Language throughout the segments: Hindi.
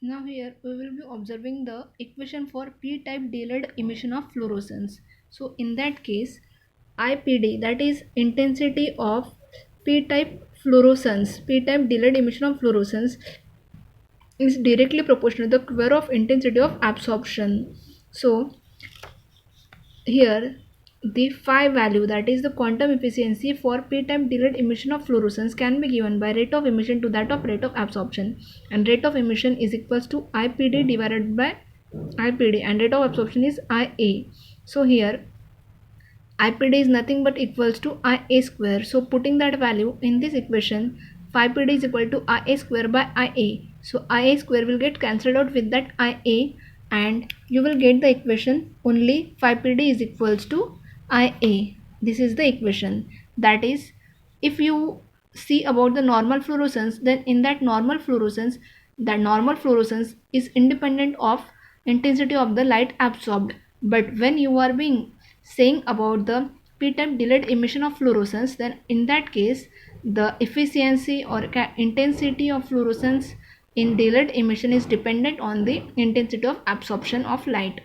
Now here we will be observing the equation for p-type delayed emission of fluorescence. So in that case, IPD, that is intensity of p-type fluorescence, p-type delayed emission of fluorescence, is directly proportional to the curve of intensity of absorption. So here the phi value, that is the quantum efficiency for p-type delayed emission of fluorescence, can be given by rate of emission to that of rate of absorption, and rate of emission is equals to IPD divided by IPD, and rate of absorption is IA. So here IPD is nothing but equals to IA square. So putting that value in this equation, phi PD is equal to IA square by IA. So IA square will get cancelled out with that IA, and you will get the equation only phi PD is equals to IA. This is the equation. That is, if you see about the normal fluorescence, then in that normal fluorescence is independent of intensity of the light absorbed. But when you are being saying about the p-type delayed emission of fluorescence, then in that case the efficiency or intensity of fluorescence in delayed emission is dependent on the intensity of absorption of light,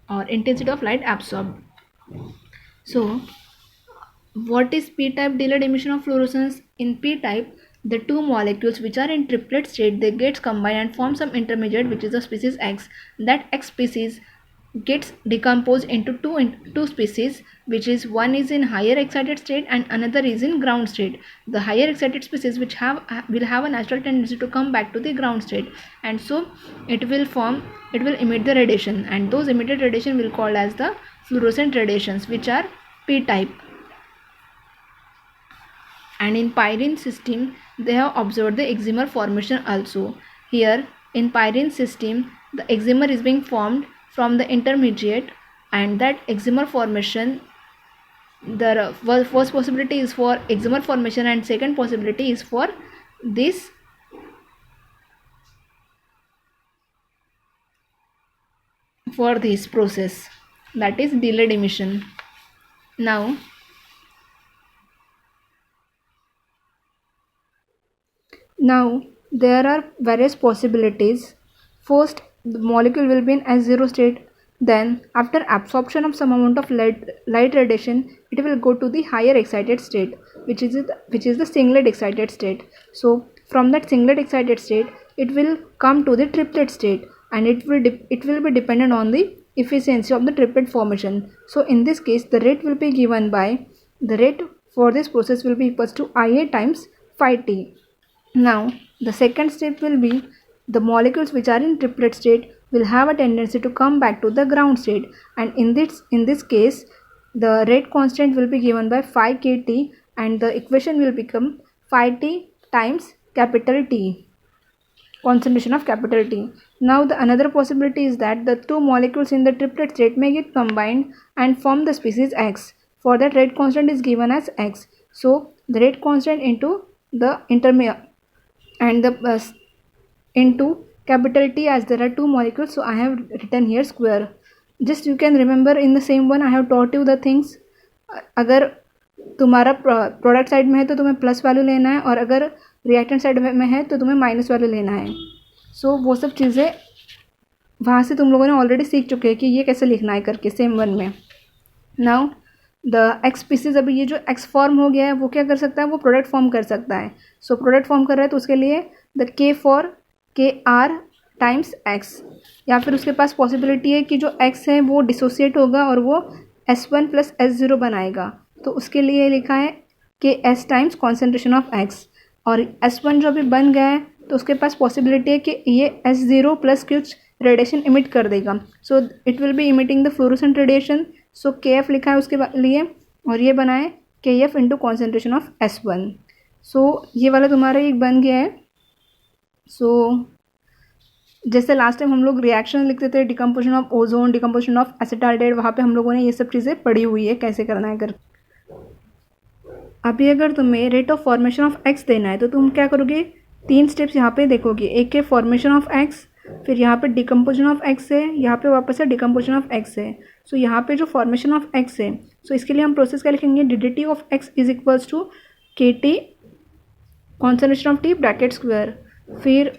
or intensity of light absorbed. So what is p-type delayed emission of fluorescence? In p-type, the two molecules which are in triplet state, they get combined and form some intermediate, which is the species X. That X species gets decomposed into two species, which is one is in higher excited state and another is in ground state. The higher excited species will have a natural tendency to come back to the ground state, and so it will emit the radiation, and those emitted radiation will called as the fluorescent radiations, which are p-type. And in pyrene system, they have observed the excimer formation also. Here in pyrene system, the excimer is being formed from the intermediate, and that excimer formation, the first possibility is for excimer formation and second possibility is for this process, that is delayed emission. Now there are various possibilities. First, the molecule will be in S0 state. Then after absorption of some amount of light radiation, it will go to the higher excited state, which is the singlet excited state. So from that singlet excited state, it will come to the triplet state, and it will be dependent on the efficiency of the triplet formation. So in this case, the rate will be given by, the rate for this process will be equals to IA times phi t. Now the second step will be, the molecules which are in triplet state will have a tendency to come back to the ground state, and in this case the rate constant will be given by phi kt, and the equation will become phi t times capital T, concentration of capital T. Now the another possibility is that the two molecules in the triplet state may get combined and form the species X. For that, rate constant is given as X. So the rate constant into the intermediate and the into capital T, as there are two molecules, so I have written here square. Just you can remember, in the same one I have taught you the things. अगर तुम्हारा प्रोडक्ट साइड में है तो तुम्हें प्लस वैल्यू लेना है, और अगर रिएक्टेंट साइड में है तो तुम्हें माइनस वैल्यू लेना है. सो वो सब चीज़ें वहाँ से तुम लोगों ने ऑलरेडी सीख चुके हैं कि ये कैसे लिखना है करके सेम वन में. नाउ द एक्स स्पीसीज, अभी ये जो एक्स फॉर्म हो गया है वो क्या कर सकता है, वो प्रोडक्ट फॉर्म कर सकता है. सो प्रोडक्ट फॉर्म कर रहा है तो उसके लिए द के फॉर के आर टाइम्स एक्स, या फिर उसके पास पॉसिबिलिटी है कि जो एक्स है वो डिसोसिएट होगा और वो S1 प्लस S0 बनाएगा, तो उसके लिए लिखा है के s times concentration of x. और S1 जो अभी बन गया है तो उसके पास पॉसिबिलिटी है कि ये S0 प्लस कुछ रेडिएशन इमिट कर देगा. So it will be emitting the fluorescent radiation. So KF लिखा है उसके लिए, और ये बना है KF into concentration of S1. सो ये वाला तुम्हारा एक बन गया है. सो जैसे लास्ट टाइम हम लोग रिएक्शन लिखते थे, decomposition of ozone, decomposition of acetaldehyde, वहाँ पे हम लोगों ने ये सब चीज़ें पढ़ी हुई है कैसे करना है कर. अभी अगर तुम्हें rate of formation of x देना है तो तुम क्या करोगे, तीन स्टेप्स यहाँ पे देखोगे. एक है फॉर्मेशन ऑफ एक्स, फिर यहाँ पे डिकम्पोजिशन ऑफ एक्स है, यहाँ पे वापस से डिकम्पोजिशन ऑफ एक्स है. सो यहाँ पे जो फॉर्मेशन ऑफ एक्स है, सो इसके लिए हम प्रोसेस क्या लिखेंगे, DDT of x is equals to KT concentration of T bracket square, फिर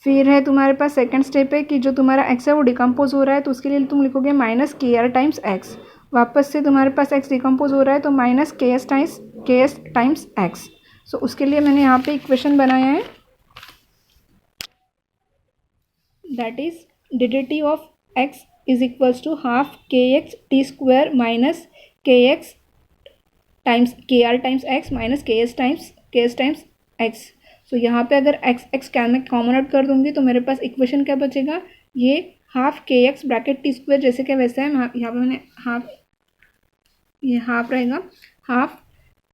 फिर है तुम्हारे पास सेकंड स्टेप है कि जो तुम्हारा एक्स है वो डिकम्पोज हो रहा है, तो उसके लिए तुम लिखोगे माइनस के आर टाइम्स एक्स। वापस से तुम्हारे पास एक्स डिकम्पोज हो रहा है तो minus k s times x. सो उसके लिए मैंने यहाँ पे इक्वेशन बनाया है, that is dt of x is equals to half k x t square minus k x times k r times x minus k s times x. So यहाँ पे अगर एक्स क्या मैं कॉमन आउट कर दूंगी तो मेरे पास इक्वेशन क्या बचेगा, ये half k x bracket T square जैसे क्या वैसे है, यहाँ पे मैंने हाफ, ये हाफ रहेगा, half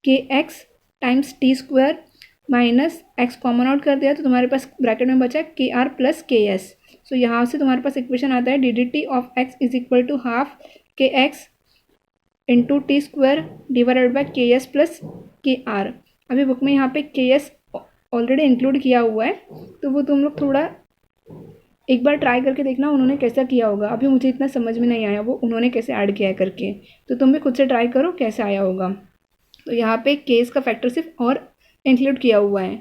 k x times t square minus x common out कर दिया तो तुम्हारे पास ब्रैकेट में बचा k r plus k s. So यहाँ से तुम्हारे पास इक्वेशन आता है d of x is equal to half k x into t square divided by k s plus k r. अभी बुक में यहाँ पे के एस ऑलरेडी इंक्लूड किया हुआ है, तो वो तुम लोग थोड़ा एक बार ट्राई करके देखना उन्होंने कैसा किया होगा। अभी मुझे इतना समझ में नहीं आया वो उन्होंने कैसे ऐड किया है करके, तो तुम भी खुद से ट्राई करो कैसे आया होगा। तो यहाँ पे केस का फैक्टर सिर्फ और इंक्लूड किया हुआ है,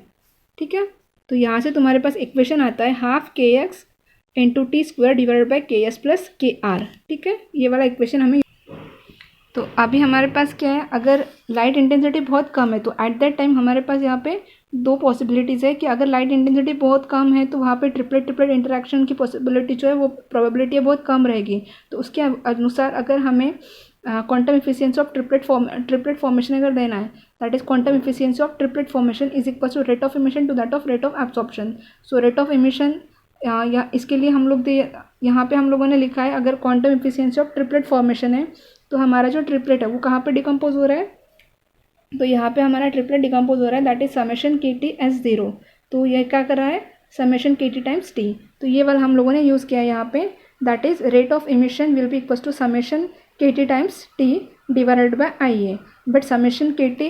ठीक है। तो यहाँ से तुम्हारे पास इक्वेशन आता है half k x into t square divided by k s plus k are, ठीक है। ये वाला इक्वेशन हमें, तो अभी हमारे पास क्या है, अगर लाइट इंटेंसिटी बहुत कम है तो एट दैट टाइम हमारे पास यहाँ पे दो पॉसिबिलिटीज़ है कि अगर लाइट इंटेंसिटी बहुत कम है तो वहाँ पे ट्रिपलेट इंटरेक्शन की पॉसिबिलिटी जो है वो प्रोबेबिलिटी है बहुत कम रहेगी। तो उसके अनुसार अगर हमें quantum efficiency of triplet formation अगर देना है, that is quantum efficiency of triplet formation is equal to rate of emission to that of rate of absorption. So rate of emission या इसके लिए हम लोग यहाँ पे हम लोगों ने लिखा है अगर quantum efficiency of triplet formation है तो हमारा जो ट्रिपलेट है वो कहाँ पे डिकम्पोज हो रहा है, तो यहाँ पे हमारा ट्रिपलेट डिकम्पोज हो रहा है, that is summation k T S zero. तो यह क्या कर रहा है, summation k t times T. तो ये वाला हम लोगों ने यूज़ किया है यहाँ पे, that is rate of emission will be equal to summation k t times t divided by I A. But summation k t,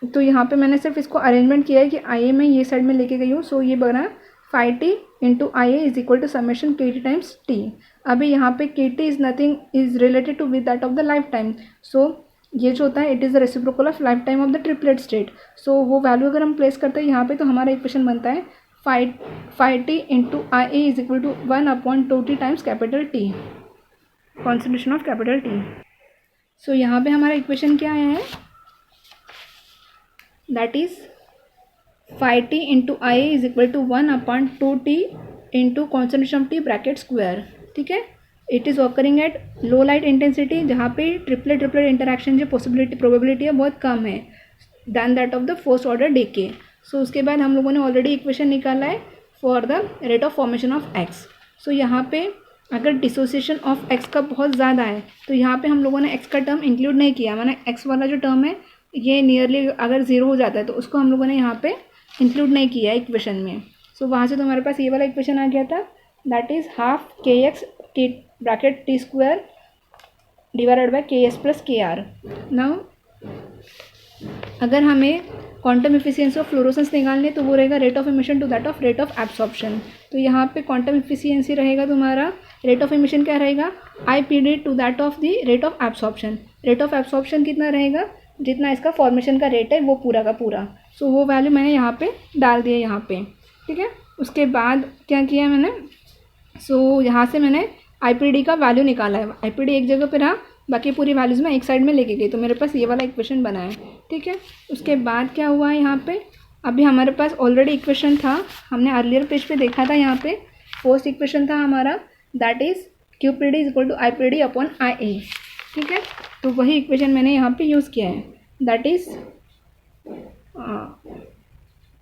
तो यहाँ पे मैंने सिर्फ इसको अरेंजमेंट किया है कि आई ए में ये साइड में लेके गई हूँ। सो ये बना phi t into I A is equal to summation k t times t. अभी यहाँ पे k t is nothing is related to with that of the life time. So ये जो होता है it is the reciprocal of life time of the triplet state. So वो वैल्यू अगर हम प्लेस करते हैं यहाँ पे तो हमारा इक्वेशन बनता है phi t into I A is equal to 1/2t times capital t, concentration of capital t. So यहाँ पे हमारा इक्वेशन क्या आया है, that is phi t into I A is equal to 1/2t into concentration of t bracket square, ठीक है। It is occurring at low light intensity जहाँ पे ट्रिपलेट इंटरेक्शन जो प्रोबेबिलिटी है बहुत कम है than that of the first order decay. So उसके बाद हम लोगों ने ऑलरेडी इक्वेशन निकाला है for the rate of formation of X. So यहाँ पे अगर डिसोसिएशन ऑफ एक्स का बहुत ज़्यादा है तो यहाँ पे हम लोगों ने एक्स का टर्म इंक्लूड नहीं किया, माना एक्स वाला जो टर्म है ये नियरली अगर ज़ीरो हो जाता है तो उसको हम लोगों ने यहाँ पे इंक्लूड नहीं किया है इक्वेशन में। सो वहाँ से तो हमारे पास ये वाला इक्वेशन आ गया था, that is half k x T bracket T square divided by के s plus k are. Now अगर हमें क्वांटम इफिशियंसी ऑफ फ्लोरोसेंस निकालने तो वो रहेगा rate of emission to that of rate of absorption. तो यहाँ पे क्वांटम इफिशियंसी रहेगा तुम्हारा, रेट ऑफ इमिशन क्या रहेगा, I P D to that of the rate of absorption. Rate of absorption कितना रहेगा, जितना इसका फॉर्मेशन का रेट है वो पूरा का पूरा। सो वो वैल्यू मैंने यहाँ पे डाल दिया यहाँ पे, ठीक है। उसके बाद क्या किया मैंने, सो यहाँ से मैंने आई का वैल्यू निकाला है। आई एक जगह पे रहा, बाकी पूरी वैल्यूज़ में एक साइड में लेके गई, तो मेरे पास ये वाला इक्वेशन बना है, ठीक है। उसके बाद क्या हुआ है यहाँ पे, अभी हमारे पास ऑलरेडी इक्वेशन था, हमने अर्लियर पेज पे देखा था, यहाँ पे फर्स्ट इक्वेशन था हमारा, that is Q P D is equal to I P D upon I A, ठीक है। तो वही इक्वेशन मैंने यहाँ पे यूज़ किया है, दैट इज़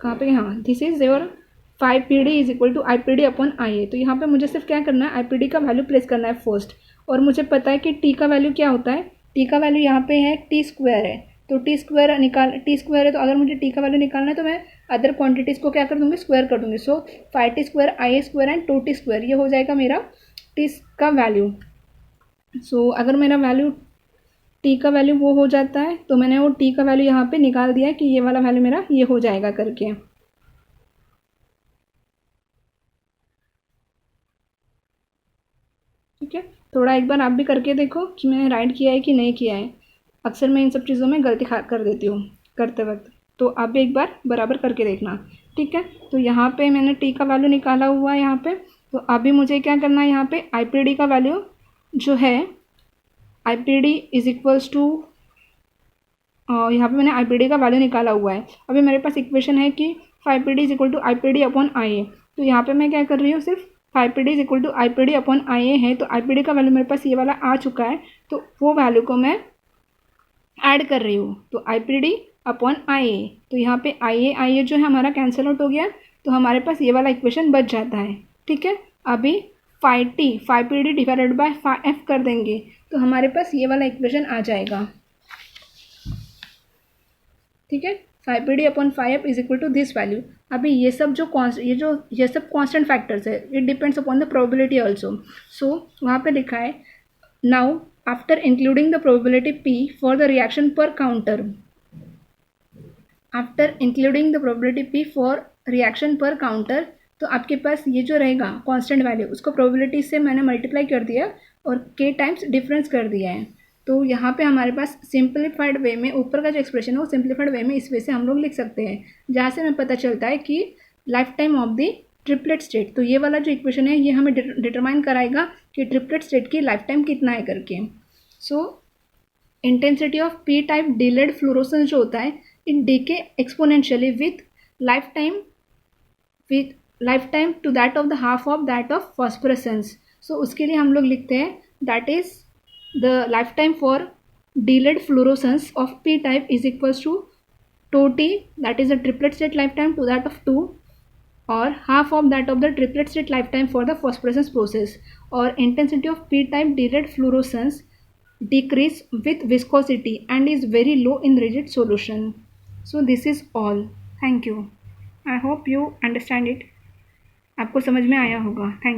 कहाँ पे, हाँ, this is your phi P D is equal to I P D upon I A. तो यहाँ पे मुझे सिर्फ क्या करना है, आई पी डी का वैल्यू प्लेस करना है फर्स्ट, और मुझे पता है कि टी का वैल्यू क्या होता है, टी का वैल्यू यहाँ पे है टी स्क्वायर है, तो टी स्क्वायर है, तो अगर मुझे टी का वैल्यू निकालना है तो मैं अदर क्वांटिटीज़ को क्या कर दूँगी, स्क्वायर कर दूँगी। So phi T square I A square and 2t square, ये हो जाएगा मेरा टी का वैल्यू। सो अगर मेरा वैल्यू टी का वैल्यू वो हो जाता है तो मैंने वो टी का वैल्यू यहाँ पे निकाल दिया है कि ये वाला वैल्यू मेरा ये हो जाएगा करके, ठीक है। थोड़ा एक बार आप भी करके देखो कि मैंने राइट किया है कि नहीं किया है, अक्सर मैं इन सब चीज़ों में गलती कर देती हूँ करते वक्त, तो आप भी एक बार बराबर करके देखना। ठीक है, तो यहाँ पे मैंने टी का वैल्यू निकाला हुआ है यहाँ पे। तो अभी मुझे क्या करना है, यहाँ पे IPD का वैल्यू जो है IPD इज इक्वल्स टू, यहाँ पे मैंने IPD का वैल्यू निकाला हुआ है। अभी मेरे पास इक्वेशन है कि 5PD is equal to IPD upon IA। तो यहाँ पे मैं क्या कर रही हूँ, सिर्फ 5PD is equal to IPD upon IA है, तो IPD का वैल्यू मेरे पास ये वाला आ चुका है, तो वो वैल्यू को मैं ऐड कर रही हूँ। तो IPD अपॉन IA, तो यहाँ पे IA जो है हमारा कैंसिल आउट हो गया, तो हमारे पास ये वाला इक्वेशन बच जाता है। ठीक है, अभी 5PD डिवाइडेड बाय 5F कर देंगे, तो हमारे पास ये वाला इक्वेशन आ जाएगा। ठीक है, 5PD upon 5F is equal to this value. अभी ये सब कांस्टेंट फैक्टर्स है, it depends upon the probability also. So वहाँ पे लिखा है, now after including the probability P for the reaction per counter, after including the probability P for reaction per counter, तो आपके पास ये जो रहेगा कांस्टेंट वैल्यू, उसको प्रोबेबिलिटी से मैंने मल्टीप्लाई कर दिया और k टाइम्स डिफरेंस कर दिया है। तो यहाँ पे हमारे पास सिंप्लीफाइड वे में ऊपर का जो एक्सप्रेशन है वो सिंप्लीफाइड वे में इस वे से हम लोग लिख सकते हैं, जहाँ से हमें पता चलता है कि life time of the triplet state. तो ये वाला जो इक्वेशन है ये हमें डिटरमाइन कराएगा कि ट्रिपलेट स्टेट की लाइफ टाइम कितना है करके। So intensity of P type delayed fluorescence जो होता है, it decay exponentially with life time to that of the half of that of phosphorescence. So उसके लिए हम लोग लिखते हैं that is the lifetime for delayed fluorescence of p type is equals to 2t, that is the triplet state lifetime to that of 2, or half of that of the triplet state lifetime for the phosphorescence process, or intensity of p type delayed fluorescence decrease with viscosity and is very low in rigid solution. So this is all. Thank you. I hope you understand it. आपको समझ में आया होगा। Thank you.